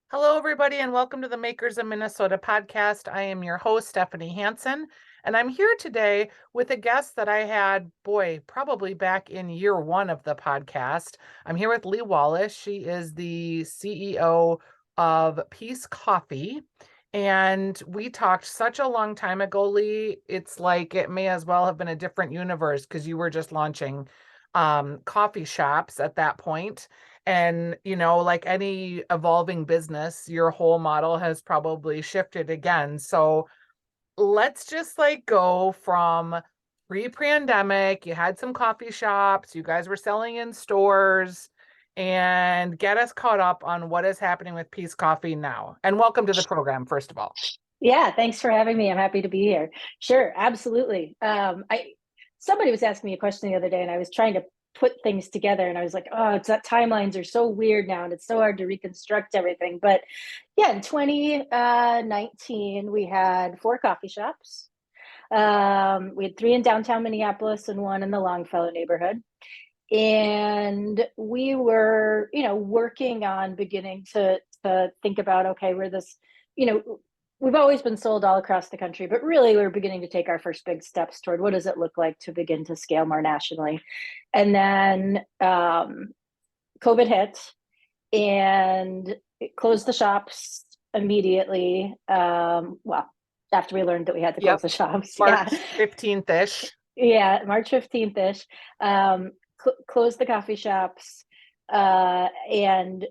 Hello, everybody, and welcome to the Makers of Minnesota podcast. I am your host, Stephanie Hansen, and I'm here today with a guest that I had, probably back in year one of the podcast. I'm here with Lee Wallace. She is the CEO of Peace Coffee. And we talked such a long time ago, Lee. It's like it may as well have been a different universe because you were just launching coffee shops at that point. And, like any evolving business, your whole model has probably shifted again. So let's just go from pre-pandemic. You had some coffee shops, you guys were selling in stores, and get us caught up on what is happening with Peace Coffee now. And welcome to the program, first of all. Yeah, thanks for having me. I'm happy to be here. Sure, absolutely. I Somebody was asking me a question the other day, and I was trying to put things together, and I was like, "Oh, it's that timelines are so weird now, and it's so hard to reconstruct everything." But yeah, in 2019, we had 4 coffee shops. We had 3 in downtown Minneapolis and 1 in the Longfellow neighborhood, and we were, working on beginning to think about, okay, we're this, you know, we've always been sold all across the country, but really we're beginning to take our first big steps toward what does it look like to begin to scale more nationally. And then COVID hit, and it closed the shops immediately. Well, after we learned that we had to close Yep. the shops. March 15th-ish. Yeah, March 15th-ish. Closed the coffee shops. And,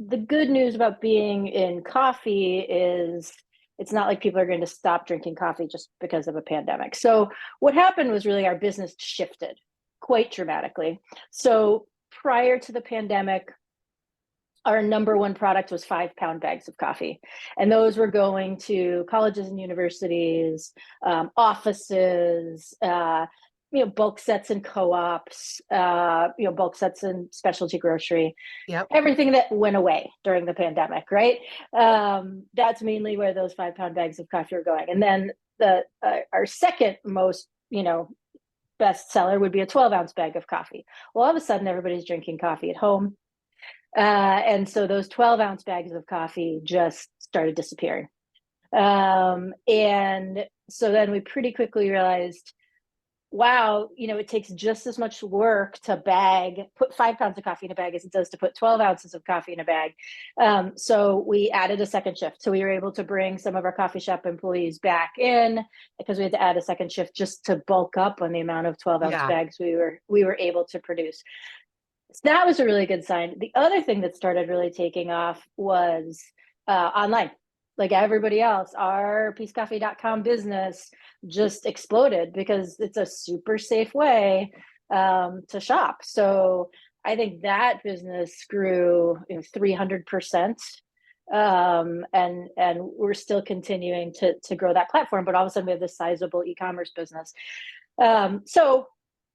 the good news about being in coffee is it's not like people are going to stop drinking coffee just because of a pandemic. So what happened was really our business shifted quite dramatically. So prior to the pandemic, our number one product was 5-pound bags of coffee. And those were going to colleges and universities, offices, bulk sets and co-ops, bulk sets and specialty grocery, Yep. everything that went away during the pandemic, right? That's mainly where those 5-pound bags of coffee are going. And then our second most, best seller would be a 12-ounce bag of coffee. Well, all of a sudden, everybody's drinking coffee at home. And so those 12-ounce bags of coffee just started disappearing. And so then we pretty quickly realized, wow, it takes just as much work to put 5 pounds of coffee in a bag as it does to put 12 ounces of coffee in a bag. So we added a second shift. So we were able to bring some of our coffee shop employees back in because we had to add a second shift just to bulk up on the amount of 12-ounce Yeah. bags we were able to produce. So that was a really good sign. The other thing that started really taking off was online. Like everybody else, our peacecoffee.com business just exploded because it's a super safe way to shop. So I think that business grew 300%. And we're still continuing to grow that platform, but all of a sudden we have this sizable e-commerce business. So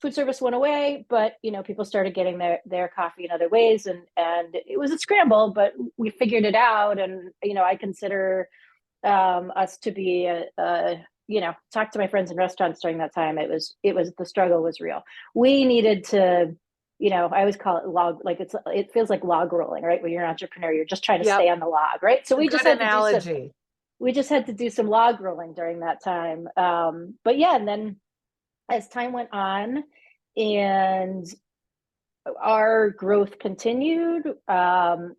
food service went away, but people started getting their coffee in other ways, and it was a scramble, but we figured it out. And I consider us to be talk to my friends in restaurants during that time. It was the struggle was real. We needed to, I always call it log, like it feels like log rolling, right? When you're an entrepreneur, you're just trying to Yep. stay on the log, right? So Good analogy. we just had to do some log rolling during that time. But yeah, and then as time went on and our growth continued, and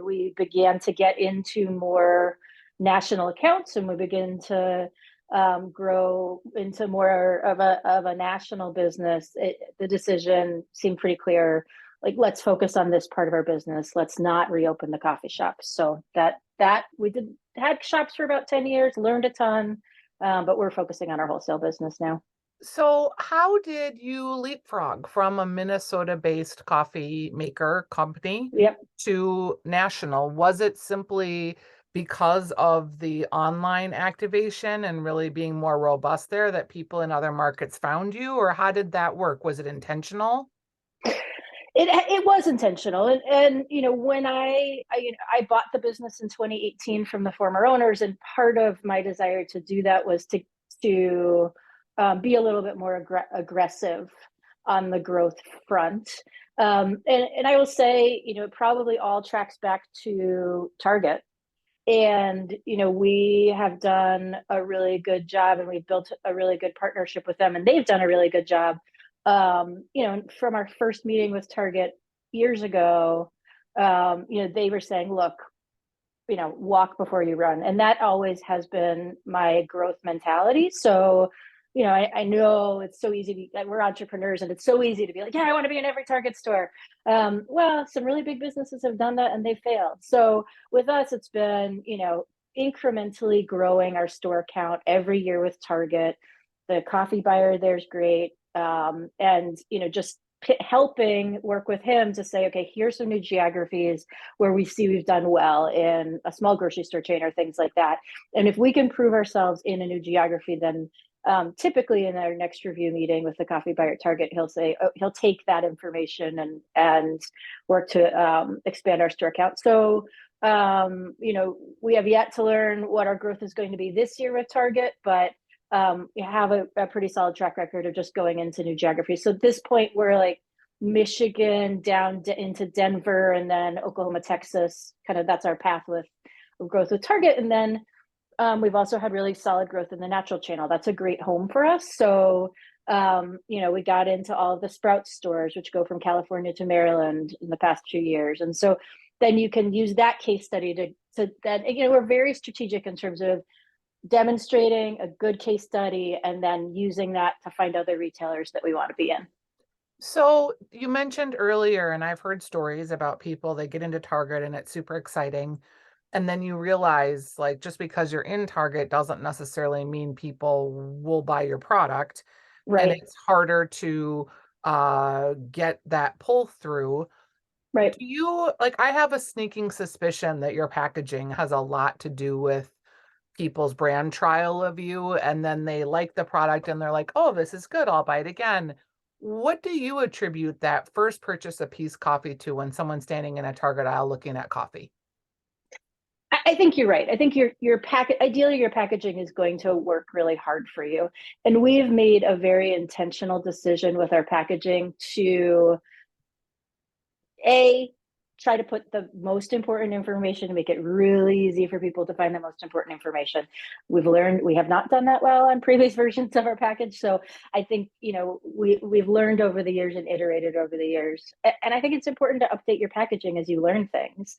we began to get into more national accounts, and we began to grow into more of a national business. The decision seemed pretty clear. Like, let's focus on this part of our business. Let's not reopen the coffee shops. So that we had shops for about 10 years, learned a ton, but we're focusing on our wholesale business now. So, how did you leapfrog from a Minnesota-based coffee maker company Yep. to national? Was it simply because of the online activation and really being more robust there that people in other markets found you, or how did that work? Was it intentional? It was intentional, and when I bought the business in 2018 from the former owners, and part of my desire to do that was to be a little bit more aggressive on the growth front. And I will say, it probably all tracks back to Target. And, we have done a really good job, and we've built a really good partnership with them, and they've done a really good job. From our first meeting with Target years ago, they were saying, look, walk before you run. And that always has been my growth mentality. So, I know it's so easy to, we're entrepreneurs, and it's so easy to be like, yeah, I want to be in every Target store. Well, some really big businesses have done that and they failed. So with us, it's been, incrementally growing our store count every year with Target. The coffee buyer there's great. And, just helping work with him to say, okay, here's some new geographies where we see we've done well in a small grocery store chain or things like that. And if we can prove ourselves in a new geography, then typically in our next review meeting with the coffee buyer at Target, he'll say, he'll take that information and work to expand our store count. So, we have yet to learn what our growth is going to be this year with Target, but we have a pretty solid track record of just going into new geographies. So at this point, we're like Michigan down into Denver, and then Oklahoma, Texas. Kind of that's our path with growth with Target. And then we've also had really solid growth in the natural channel. That's a great home for us. So we got into all of the Sprouts stores, which go from California to Maryland in the past few years. And so then you can use that case study to that, we're very strategic in terms of demonstrating a good case study and then using that to find other retailers that we want to be in. So you mentioned earlier, and I've heard stories about people, they get into Target and it's super exciting. And then you realize, like, just because you're in Target doesn't necessarily mean people will buy your product. And Right. it's harder to get that pull through. Right. Do you, like, I have a sneaking suspicion that your packaging has a lot to do with people's brand trial of you, and then they like the product and they're like, oh, this is good, I'll buy it again. What do you attribute that first purchase of Peace Coffee to when someone's standing in a Target aisle looking at coffee? I think you're right. I think ideally your packaging is going to work really hard for you. And we've made a very intentional decision with our packaging to try to put the most important information to make it really easy for people to find the most important information. We've learned we have not done that well on previous versions of our package. So I think, we've learned over the years and iterated over the years. And I think it's important to update your packaging as you learn things.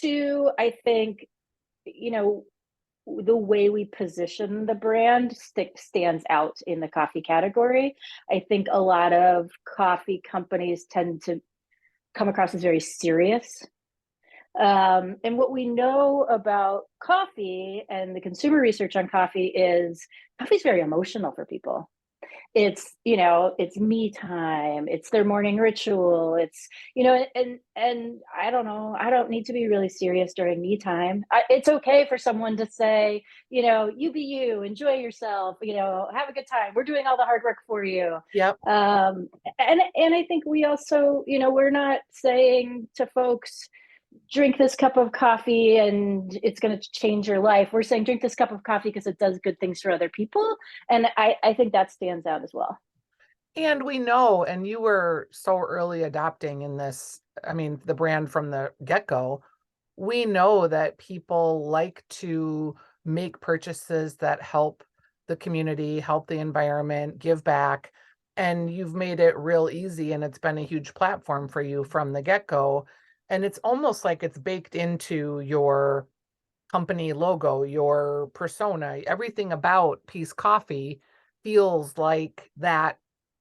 Two, I think, the way we position the brand stands out in the coffee category. I think a lot of coffee companies tend to come across as very serious. And what we know about coffee and the consumer research on coffee is very emotional for people. It's me time, it's their morning ritual, and I don't know, I don't need to be really serious during me time. It's okay for someone to say, you be you, enjoy yourself, have a good time, we're doing all the hard work for you. Yep. And I think we also, we're not saying to folks, drink this cup of coffee and it's going to change your life. We're saying drink this cup of coffee because it does good things for other people. And I think that stands out as well. And we know, and you were so early adopting in this, I mean, the brand from the get-go, we know that people like to make purchases that help the community, help the environment, give back. And you've made it real easy, and it's been a huge platform for you from the get-go. And it's almost like it's baked into your company logo, your persona, everything about Peace Coffee feels like that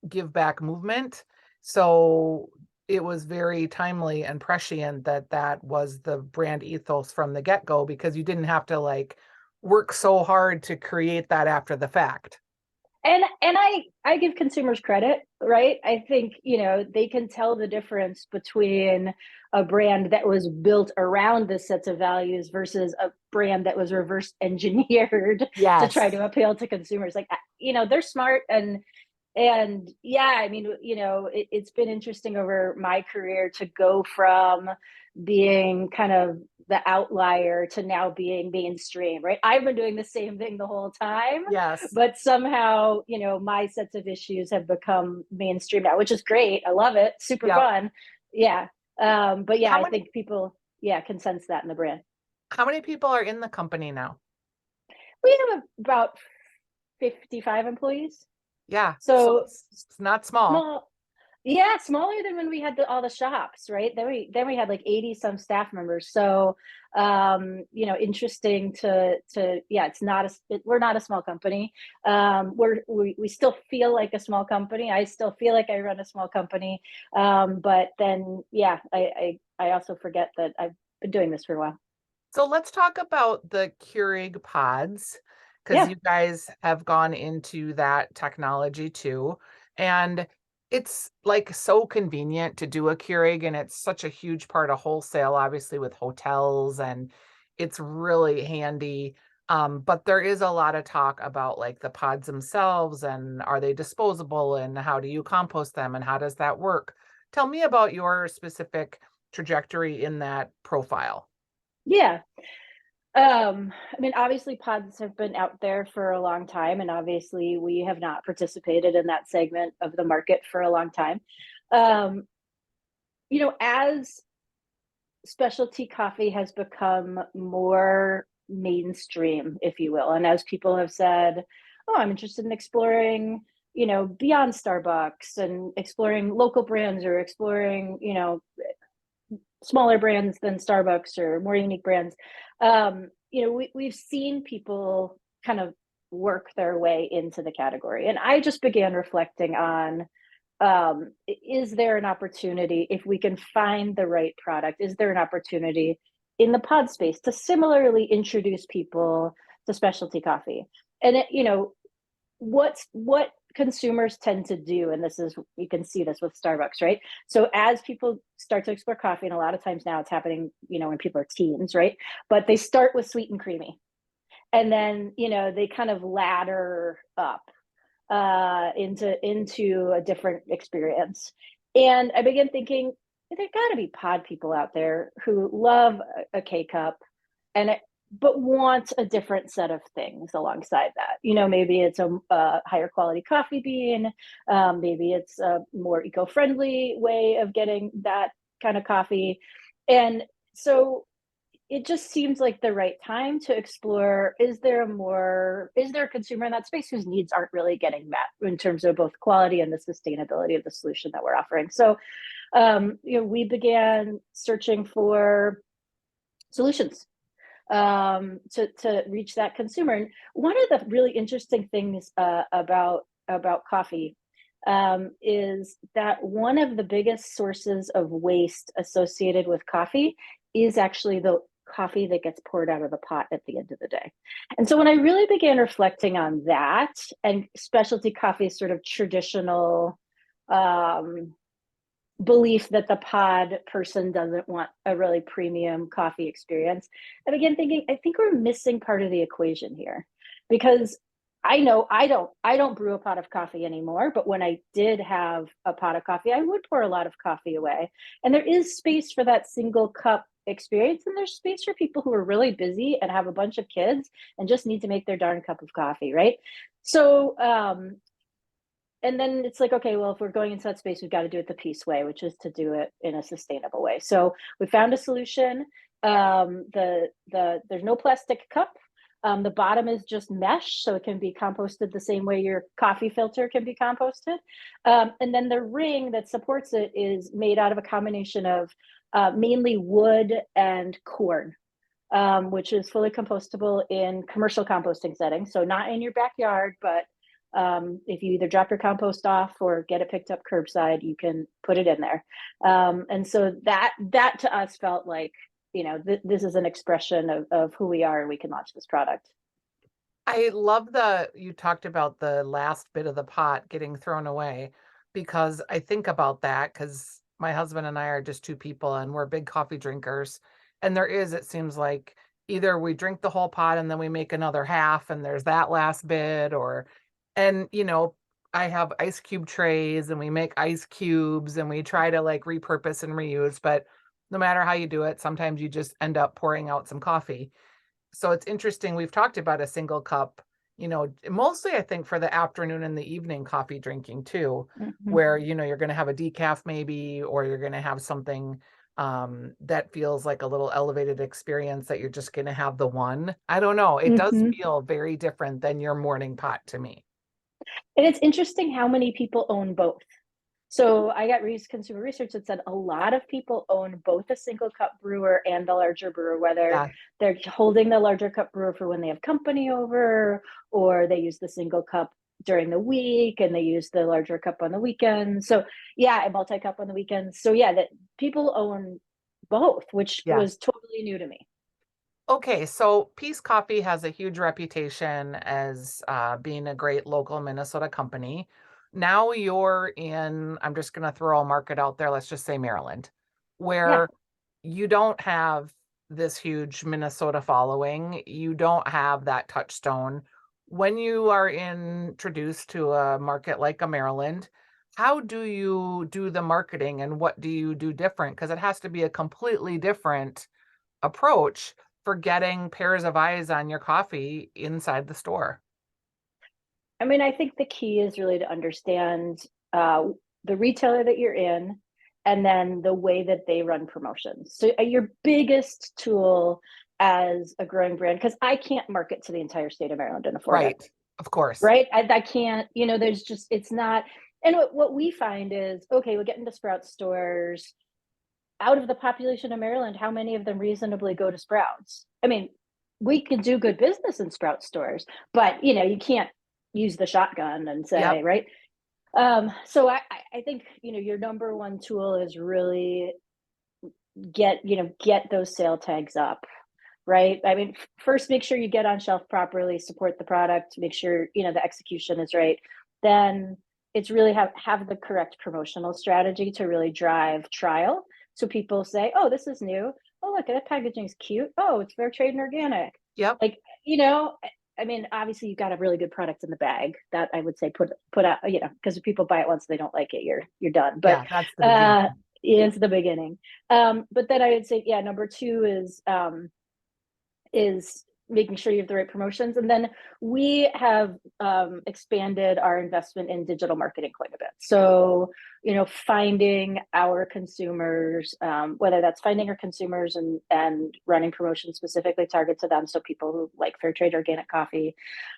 give back movement. So it was very timely and prescient that that was the brand ethos from the get-go, because you didn't have to like work so hard to create that after the fact. And I give consumers credit, right? I think, they can tell the difference between a brand that was built around this sets of values versus a brand that was reverse engineered to try Yes. to appeal to consumers. Like, they're smart. And yeah, I mean, it's been interesting over my career to go from being kind of the outlier to now being mainstream, right? I've been doing the same thing the whole time, Yes. but somehow, my sets of issues have become mainstream now, which is great. I love it. Super Yep. fun. Yeah. But yeah, How I many think people, yeah, can sense that in the brand. how many people are in the company now? We have about 55 employees. Yeah. So So it's not small. small. Yeah, smaller than when we had all the shops, right? Then we had like 80 some staff members. So interesting to yeah, it's not we're not a small company. We still feel like a small company. I still feel like I run a small company. But then yeah, I also forget that I've been doing this for a while. So let's talk about the Keurig pods because Yeah. you guys have gone into that technology too. And it's like so convenient to do a Keurig, and it's such a huge part of wholesale, obviously, with hotels, and it's really handy. But there is a lot of talk about like the pods themselves and are they disposable and how do you compost them and how does that work? Tell me about your specific trajectory in that profile. Yeah. I mean, obviously, pods have been out there for a long time, and obviously, we have not participated in that segment of the market for a long time. Um, as specialty coffee has become more mainstream, if you will, and as people have said, "Oh, I'm interested in exploring." Beyond Starbucks and exploring local brands or exploring, smaller brands than Starbucks or more unique brands. We've seen people kind of work their way into the category. And I just began reflecting on, is there an opportunity if we can find the right product? Is there an opportunity in the pod space to similarly introduce people to specialty coffee? And what consumers tend to do, and this is, you can see this with Starbucks, right? So as people start to explore coffee, and a lot of times now it's happening, when people are teens, right? But they start with sweet and creamy, and then they kind of ladder up into a different experience. And I began thinking, there got to be pod people out there who love a K cup, and but want a different set of things alongside that. Maybe it's a higher quality coffee bean. Maybe it's a more eco-friendly way of getting that kind of coffee. And so it just seems like the right time to explore, is there a consumer in that space whose needs aren't really getting met in terms of both quality and the sustainability of the solution that we're offering. So we began searching for solutions to reach that consumer. And one of the really interesting things about coffee is that one of the biggest sources of waste associated with coffee is actually the coffee that gets poured out of the pot at the end of the day. And so when I really began reflecting on that and specialty coffee's sort of traditional um, belief that the pod person doesn't want a really premium coffee experience, I began thinking, I think we're missing part of the equation here, because I know I don't brew a pot of coffee anymore, but when I did have a pot of coffee, I would pour a lot of coffee away. And there is space for that single cup experience, and there's space for people who are really busy and have a bunch of kids and just need to make their darn cup of coffee, right? So and then it's like, okay, well, if we're going into that space, we've got to do it the peace way, which is to do it in a sustainable way. So we found a solution. There's no plastic cup. The bottom is just mesh, so it can be composted the same way your coffee filter can be composted. And then the ring that supports it is made out of a combination of mainly wood and corn, which is fully compostable in commercial composting settings. So not in your backyard, but if you either drop your compost off or get it picked up curbside, you can put it in there. And so that to us felt like, this is an expression of who we are, and we can launch this product. I love you talked about the last bit of the pot getting thrown away because I think about that because my husband and I are just two people and we're big coffee drinkers. And it seems like either we drink the whole pot and then we make another half and there's that last bit, and I have ice cube trays and we make ice cubes and we try to like repurpose and reuse. But no matter how you do it, sometimes you just end up pouring out some coffee. So it's interesting. We've talked about a single cup, mostly I think for the afternoon and the evening coffee drinking too, Mhm. where, you're going to have a decaf maybe, or you're going to have something that feels like a little elevated experience that you're just going to have the one. I don't know. It does Mhm. feel very different than your morning pot to me. And it's interesting how many people own both. So I got consumer research that said a lot of people own both a single cup brewer and the larger brewer, whether Yeah. they're holding the larger cup brewer for when they have company over, or they use the single cup during the week and they use the larger cup on the weekends. So yeah, a multi cup on the weekends. So yeah, that people own both, which Yes. was totally new to me. Okay, so Peace Coffee has a huge reputation as being a great local Minnesota company. Now you're in, I'm just going to throw a market out there, let's just say Maryland, Yeah. where you don't have this huge Minnesota following. You don't have that touchstone. When you are introduced to a market like a Maryland, how do you do the marketing and what do you do different? Because it has to be a completely different approach for getting pairs of eyes on your coffee inside the store. I mean, I think the key is really to understand the retailer that you're in and then the way that they run promotions. So, your biggest tool as a growing brand, because I can't market to the entire state of Maryland and afford it, Right. Of course. right? I can't, there's just, it's not. And what we find is, okay, we get into Sprouts stores. Out of the population of Maryland, how many of them reasonably go to Sprouts? I mean, we can do good business in Sprouts stores, but you can't use the shotgun and Yep. say, right? So I think your number one tool is really get those sale tags up, right? I mean, first make sure you get on shelf properly, support the product, make sure the execution is right. Then it's really have the correct promotional strategy to really drive trial. So people say, "Oh, this is new. Oh, look, that packaging is cute. Oh, it's fair trade and organic." Yep. Like, you know, I mean, obviously you got a really good product in the bag. That I would say put out, because if people buy it once they don't like it, you're done. But Yeah, that's the beginning. uh it's the beginning. But then I would say, yeah, number two is making sure you have the right promotions. And then we have expanded our investment in digital marketing quite a bit. So, finding our consumers, whether that's finding our consumers and running promotions specifically targeted to them. So people who like fair trade organic coffee.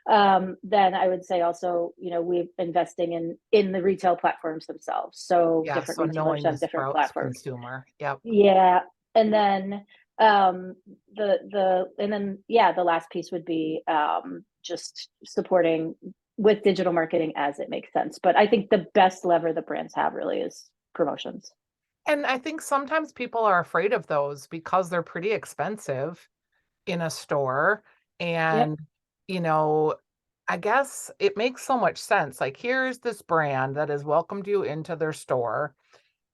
Then I would say also, we're investing in the retail platforms themselves. So Yeah, different so retailers knowing the have different Sprouts platforms. consumer. Yep. Yeah, and then and then yeah, the last piece would be just supporting with digital marketing as it makes sense. But I think the best lever the brands have really is promotions. And I think sometimes people are afraid of those because they're pretty expensive in a store. Yep. And, you know, I guess it makes so much sense. Like, here's this brand that has welcomed you into their store,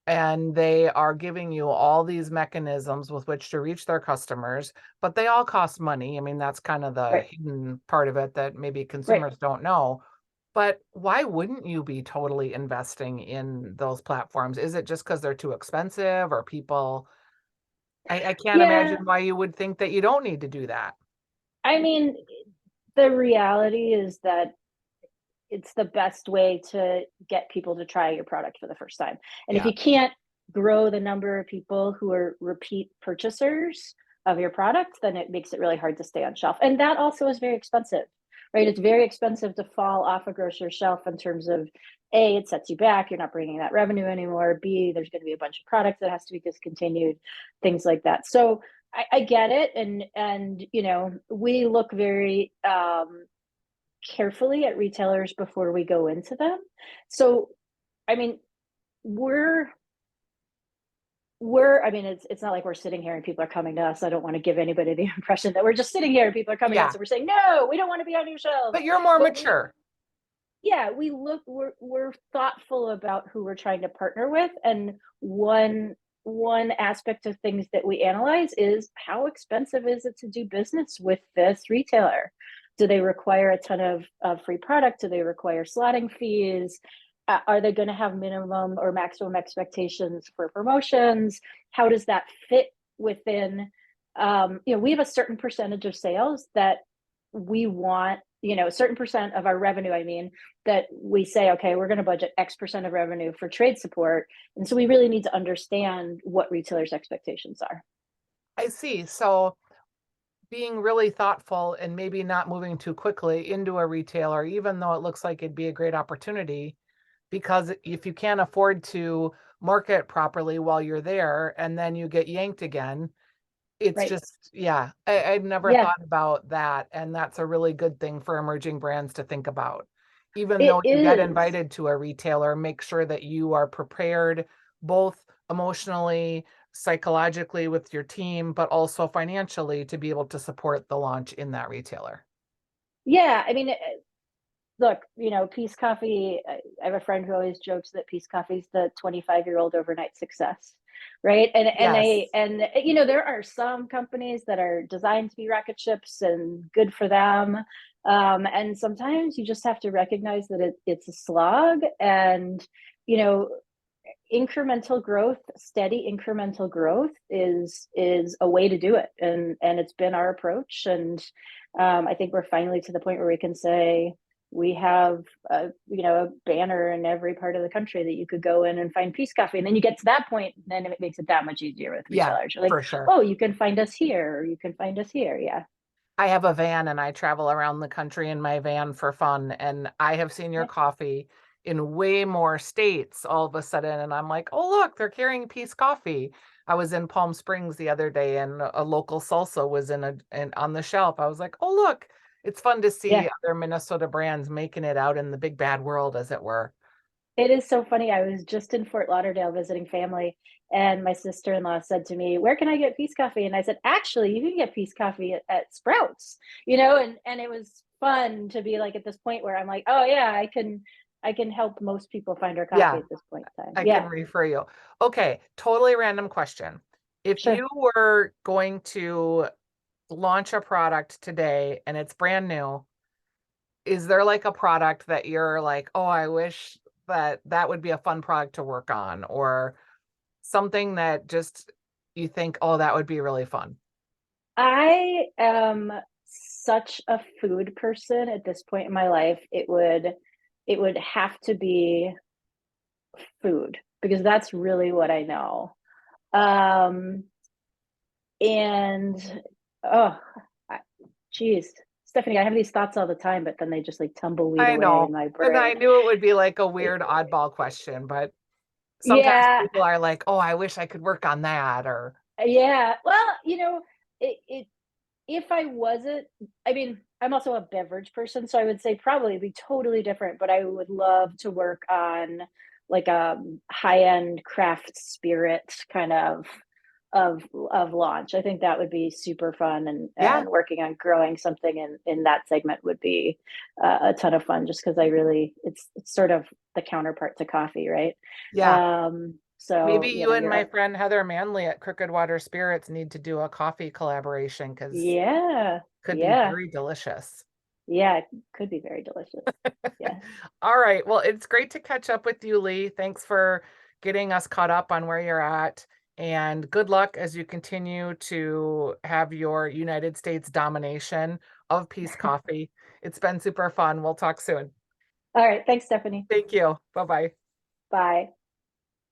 and they are giving you all these mechanisms with which to reach their customers, but they all cost money. I mean, that's kind of the Right. hidden part of it that maybe Right. consumers don't know. But why wouldn't you be totally investing in those platforms? Is it just because they're too expensive, or people? I can't Yeah. imagine why you would think that you don't need to do that. I mean, the reality is that it's the best way to get people to try your product for the first time. And if Yeah. you can't grow the number of people who are repeat purchasers of your product, then it makes it really hard to stay on shelf. And that also is very expensive, right? It's very expensive to fall off a grocery shelf in terms of A, it sets you back, you're not bringing that revenue anymore. B, there's going to be a bunch of products that has to be discontinued, things like that. So I get it. And we look very carefully at retailers before we go into them. So, I mean, we're I mean, it's not like we're sitting here and people are coming to us. I don't want to give anybody the impression that we're just sitting here and people are coming to us Yeah. and we're saying, no, we don't want to be on your shelves. But you're more But we mature. yeah, we're thoughtful about who we're trying to partner with. And one aspect of things that we analyze is how expensive is it to do business with this retailer? Do they require a ton of free product? Do they require slotting fees? Are they going to have minimum or maximum expectations for promotions? How does that fit within, we have a certain percentage of sales that we want, a certain percent of our revenue, I mean, that we say, okay, we're going to budget X% of revenue for trade support. And so we really need to understand what retailers' expectations are. I see. So being really thoughtful and maybe not moving too quickly into a retailer, even though it looks like it'd be a great opportunity, because if you can't afford to market properly while you're there and then you get yanked again, it's Right. just, yeah, I've never Yeah, thought about that. And that's a really good thing for emerging brands to think about. Even it though you get is. invited to a retailer, make sure that you are prepared both emotionally, psychologically with your team, but also financially to be able to support the launch in that retailer. Yeah, I mean, look, Peace Coffee, I have a friend who always jokes that Peace Coffee is the 25-year-old overnight success, right? Yes. There are some companies that are designed to be rocket ships and good for them. And sometimes you just have to recognize that it's a slog, and you know, incremental growth, steady incremental growth is a way to do it, and it's been our approach. And I think we're finally to the point where we can say we have a banner in every part of the country that you could go in and find Peace Coffee. And then you get to that point, then it makes it that much easier with Yeah, retailers. You're like, for sure. oh, you can find us here, or you can find us here. Yeah. I have a van and I travel around the country in my van for fun. And I have seen your Yeah. coffee in way more states all of a sudden. And I'm like, oh, look, they're carrying Peace Coffee. I was in Palm Springs the other day and a local salsa was on the shelf. I was like, oh, look, it's fun to see Yeah. other Minnesota brands making it out in the big bad world, as it were. It is so funny. I was just in Fort Lauderdale visiting family, and my sister-in-law said to me, "Where can I get Peace Coffee?" And I said, "Actually, you can get Peace Coffee at Sprouts." And it was fun to be like at this point where I'm like, "Oh yeah, I can help most people find our coffee Yeah, at this point in time." I can Yeah, refer you. Okay, totally random question. If sure. you were going to launch a product today and it's brand new, is there like a product that you're like, oh, I wish that that would be a fun product to work on, or something that just you think, oh, that would be really fun? I am such a food person at this point in my life. It would have to be food, because that's really what I know. Um, and oh, geez, Stephanie, I have these thoughts all the time, but then they just like tumbleweed I away in know. my And I brain. knew it would be like a weird oddball question, but sometimes Yeah, people are like, oh, I wish I could work on that, or yeah. Well, it if I wasn't, I mean, I'm also a beverage person, so I would say probably it'd be totally different, but I would love to work on like a high-end craft spirit kind of launch. I think that would be super fun, yeah, and working on growing something in that segment would be a ton of fun, just because it's sort of the counterpart to coffee, right? yeah. So Maybe you and my friend Heather Manley at Crooked Water Spirits need to do a coffee collaboration because yeah, could be yeah, very delicious. yeah, it could be very delicious. Yeah. All right. Well, it's great to catch up with you, Lee. Thanks for getting us caught up on where you're at. And good luck as you continue to have your United States domination of Peace Coffee. It's been super fun. We'll talk soon. All right. Thanks, Stephanie. Thank you. Bye bye. Bye.